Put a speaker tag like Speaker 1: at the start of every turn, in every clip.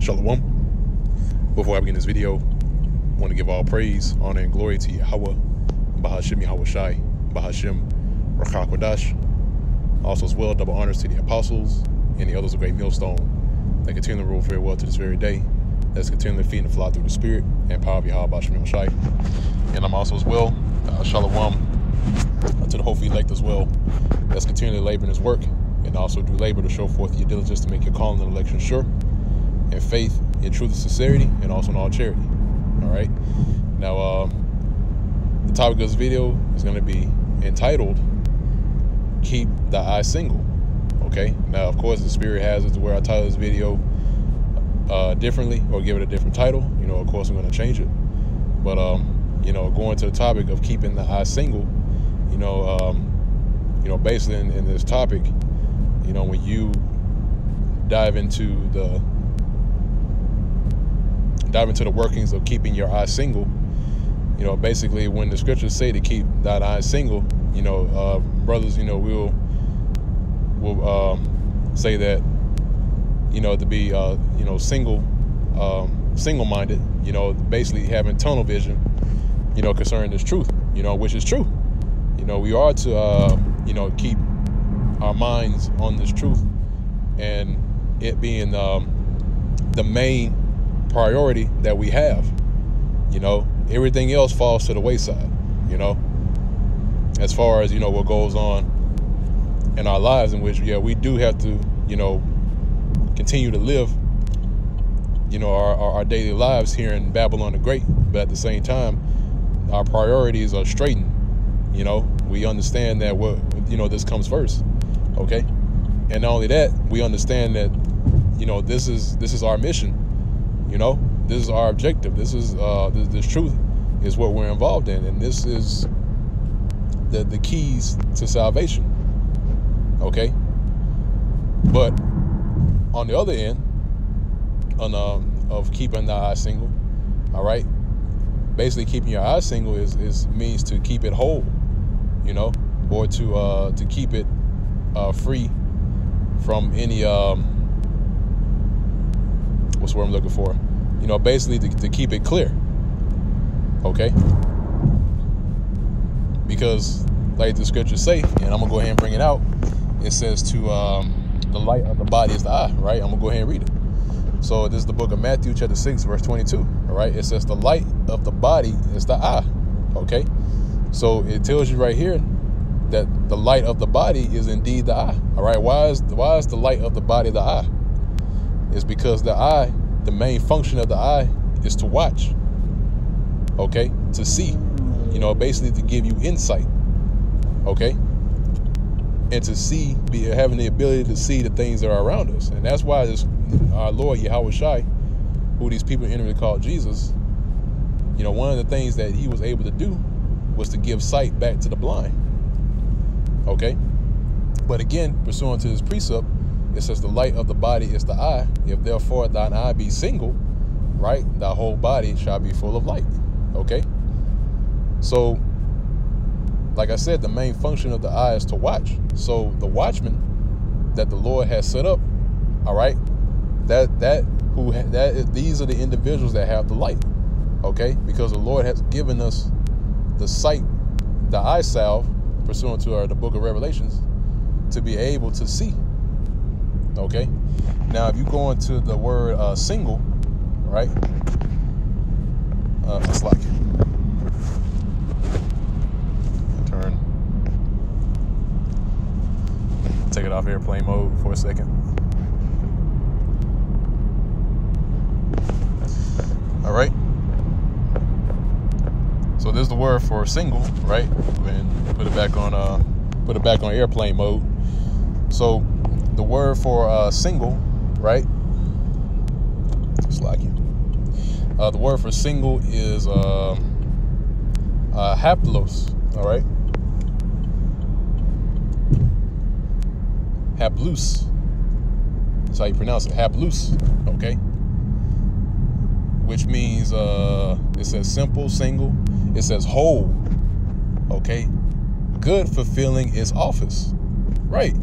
Speaker 1: Shalom. Before I begin this video, I want to give all praise, honor, and glory to Yahweh, Bahashim Yahweh Shai, Bahashim Rakha Kodash. Also as well, double honors to the apostles and the others of Great Millstone that continue to rule very well to this very day, that's continually feeding the flock through the spirit and power of Yahweh Bahashim Yahweh Shai. And I'm also as well, Shalom, to the hopefully elect as well, that's continually laboring his work, and also do labor to show forth your diligence to make your calling and election sure, and faith in truth and sincerity, and also in all charity. All right. Now, the topic of this video is going to be entitled "Keep the Eye Single." Okay. Now, of course, the spirit has it to where I title this video differently or give it a different title. You know, of course, I'm going to change it. But you know, going to the topic of keeping the eye single. You know, basically in this topic, you know, when you dive into the workings of keeping your eye single, you know, basically when the scriptures say to keep that eye single, you know, brothers, you know, will say that, you know, to be, you know, single-minded, you know, basically having tunnel vision, you know, concerning this truth, you know, which is true. You know, we are to, you know, keep our minds on this truth, and it being the main priority that we have. You know, everything else falls to the wayside, you know, as far as, you know, what goes on in our lives, in which, yeah, we do have to, you know, continue to live, you know, our daily lives here in Babylon the Great, but at the same time, our priorities are straightened. You know, we understand that what, you know, this comes first. Okay. And not only that, we understand that, you know, this is our mission. You know, this is our objective. This is this truth is what we're involved in, and this is the keys to salvation. Okay. But on the other end, of keeping the eye single, all right, basically keeping your eye single is means to keep it whole, you know, or to keep it free from any what's the word I'm looking for? You know, basically to keep it clear. Okay? Because like the scriptures say, and I'm gonna go ahead and bring it out, it says to the light of the body is the eye, right? I'm gonna go ahead and read it. So this is the book of Matthew chapter 6 verse 22. All right, it says the light of the body is the eye. Okay, so it tells you right here that the light of the body is indeed the eye. All right, why is the light of the body the eye? It's because the eye, the main function of the eye is to watch. Okay, to see, you know, basically to give you insight. Okay, and to see, having the ability to see the things that are around us. And that's why our Lord Yahweh Shai, who these people inwardly call Jesus, you know, one of the things that he was able to do was to give sight back to the blind. Okay, but again, pursuant to his precept, it says the light of the body is the eye. If therefore thine eye be single, right, thy whole body shall be full of light. Okay, so like I said, the main function of the eye is to watch. So the watchmen that the Lord has set up, all right, these are the individuals that have the light. Okay, because the Lord has given us the sight, the eye salve, pursuant to the book of Revelations, to be able to see. Okay, now if you go into the word single, right, it's like turn, take it off airplane mode for a second. All right, so this is the word for single, right? And put it back on airplane mode. So the word for single, right? It's like it. The word for single is haplos. All right, haplus. That's how you pronounce it, haplus. Okay, which means it says simple, single. It says whole. Okay, good fulfilling its office. Right.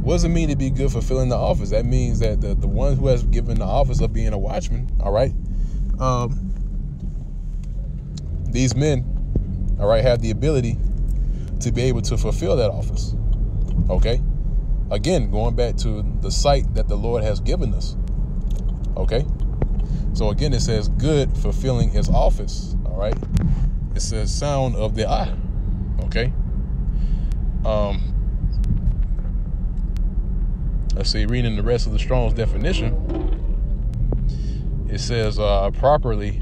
Speaker 1: What does it mean to be good fulfilling the office? That means that the one who has given the office of being a watchman, all right, these men, all right, have the ability to be able to fulfill that office. Okay? Again, going back to the sight that the Lord has given us. Okay? So again, it says good fulfilling his office. All right? It says sound of the eye. Okay? Let's see, reading the rest of the Strong's definition. It says properly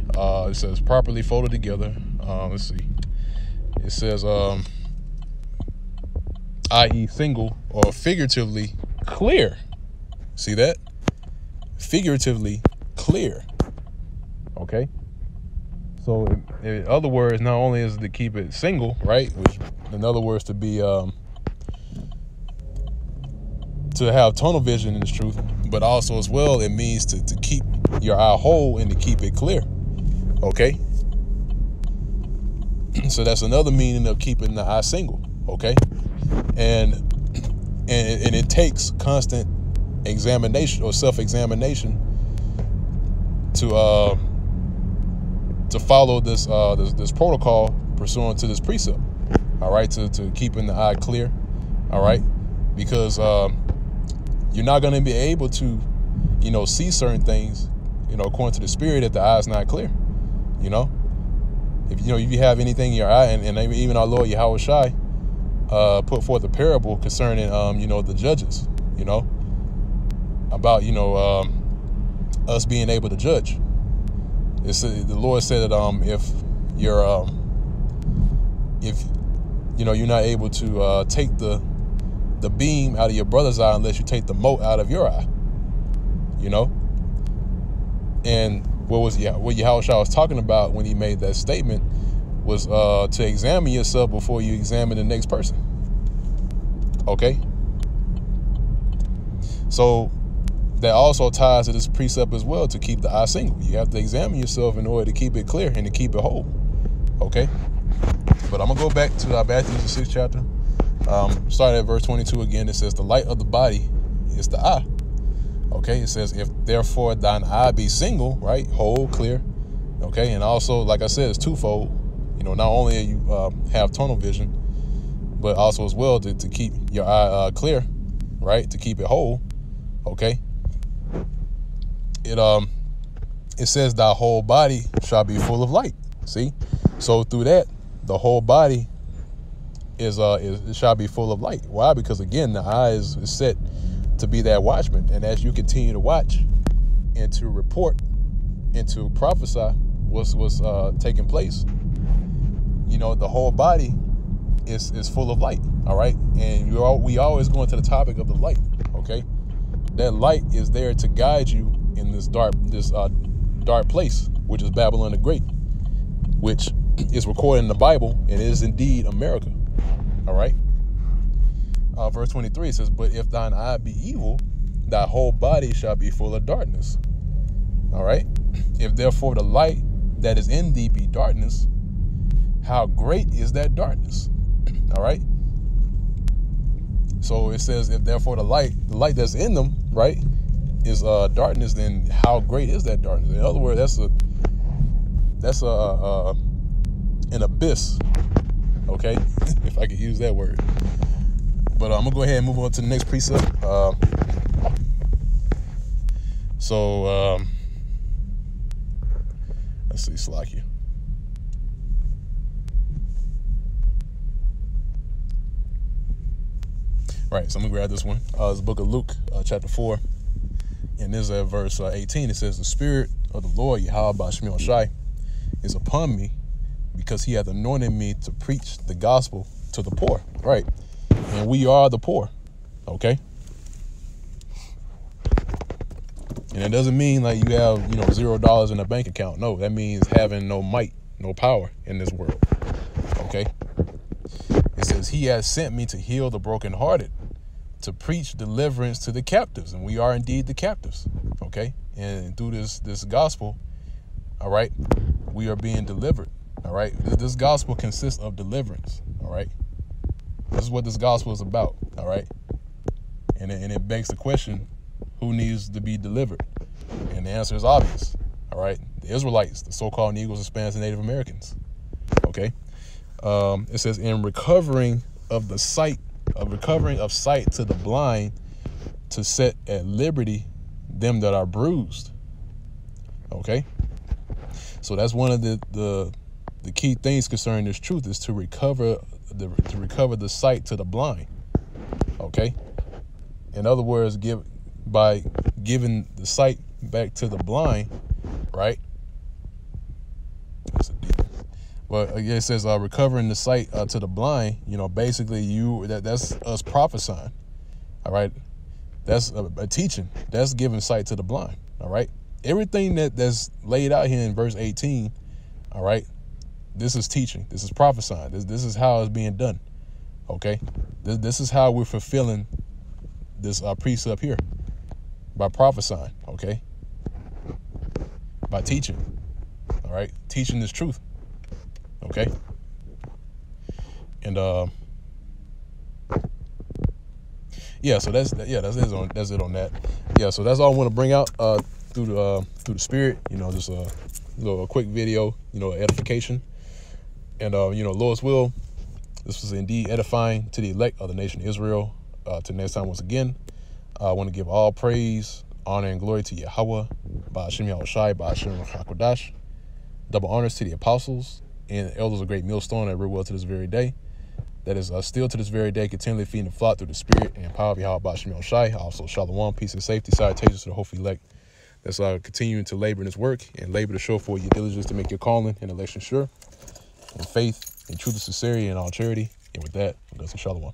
Speaker 1: folded together. Let's see. It says i.e. single or figuratively clear. See that? Figuratively clear. Okay? So in other words, not only is it to keep it single, right? Which in other words to be to have tunnel vision in this truth, but also as well it means to keep your eye whole and to keep it clear. Okay? So that's another meaning of keeping the eye single. Okay? And it takes constant examination or self-examination to follow this protocol pursuant to this precept. All right, to keeping the eye clear. All right, because you're not going to be able to, see certain things, according to the spirit if the eye is not clear. If you have anything in your eye, and even our Lord Yahweh Shai put forth a parable concerning the judges, about us being able to judge. The Lord said that if you're not able to take the beam out of your brother's eye unless you take the mote out of your eye. And what Yahweh Shai was talking about when he made that statement was to examine yourself before you examine the next person. Okay? So that also ties to this precept as well, to keep the eye single. You have to examine yourself in order to keep it clear and to keep it whole. Okay? But I'm going to go back to Matthew, the 6th chapter. Starting at verse 22 again. It says, the light of the body is the eye. Okay? It says, if therefore thine eye be single, right? Whole, clear. Okay? And also, like I said, it's twofold. Not only you have tunnel vision, but also as well to keep your eye clear, right? To keep it whole. Okay? It says thy whole body shall be full of light. See? So through that, the whole body it shall be full of light. Why? Because again, the eye is set to be that watchman. And as you continue to watch and to report and to prophesy what's taking place, the whole body is full of light. All right. And we always go into the topic of the light. Okay. That light is there to guide you in this dark place, which is Babylon the Great, which is recorded in the Bible and is indeed America. All right. Verse 23 says, but if thine eye be evil, thy whole body shall be full of darkness. All right. If therefore the light that is in thee be darkness, how great is that darkness? All right. So it says, if therefore the light that's in them, right, is darkness, then how great is that darkness? In other words, that's an abyss. Okay, if I could use that word. But I'm gonna go ahead and move on to the next precept. Let's see, Slakia. Right, so I'm gonna grab this one. It's the book of Luke, chapter 4, and this is at verse 18. It says, the Spirit of the Lord Yahweh Bashmiel Shai is upon me, because he hath anointed me to preach the gospel to the poor. Right, and we are the poor. Okay, and it doesn't mean like you have $0 in a bank account. No, that means having no might, no power in this world. Okay. It says, he has sent me to heal the brokenhearted, to preach deliverance to the captives. And we are indeed the captives. Okay. And through this gospel, all right, we are being delivered. All right. This gospel consists of deliverance. All right. This is what this gospel is about. All right. And it begs the question, who needs to be delivered? And the answer is obvious. All right, the Israelites, the so-called Negroes, Hispanics, and Native Americans. Okay, it says in recovering of sight to the blind, to set at liberty them that are bruised. Okay, so that's one of the key things concerning this truth, is to recover the sight to the blind. Okay, in other words, by giving the sight back to the blind, right? But it says recovering the sight to the blind. You know, basically that's us prophesying. All right, that's a teaching. That's giving sight to the blind. All right, everything that's laid out here in verse 18. All right, this is teaching. This is prophesying. This is how it's being done. Okay, this is how we're fulfilling this precept here, by prophesying. Okay, by teaching. All right, teaching this truth. Okay, and yeah, so that's it on that. Yeah, so that's all I want to bring out through the spirit. You know, just a quick video. You know, edification, and you know, Lord's will. This was indeed edifying to the elect of the nation of Israel. Till next time, once again, I want to give all praise, honor, and glory to Yahweh, Ba'ashem Yahushai, Ba'ashem HaKodash. Double honors to the apostles and elders of Great Millstone that real well to this very day. That is still to this very day, continually feeding the flock through the spirit and power of Yahweh, Ba'ashem Yahushai. Also, shalom, peace and safety, salutations to the hopeful elect that's continuing to labor in this work and labor to show for your diligence to make your calling and election sure, and faith and truth and sincerity and all charity. And with that, I'm going to say shalom.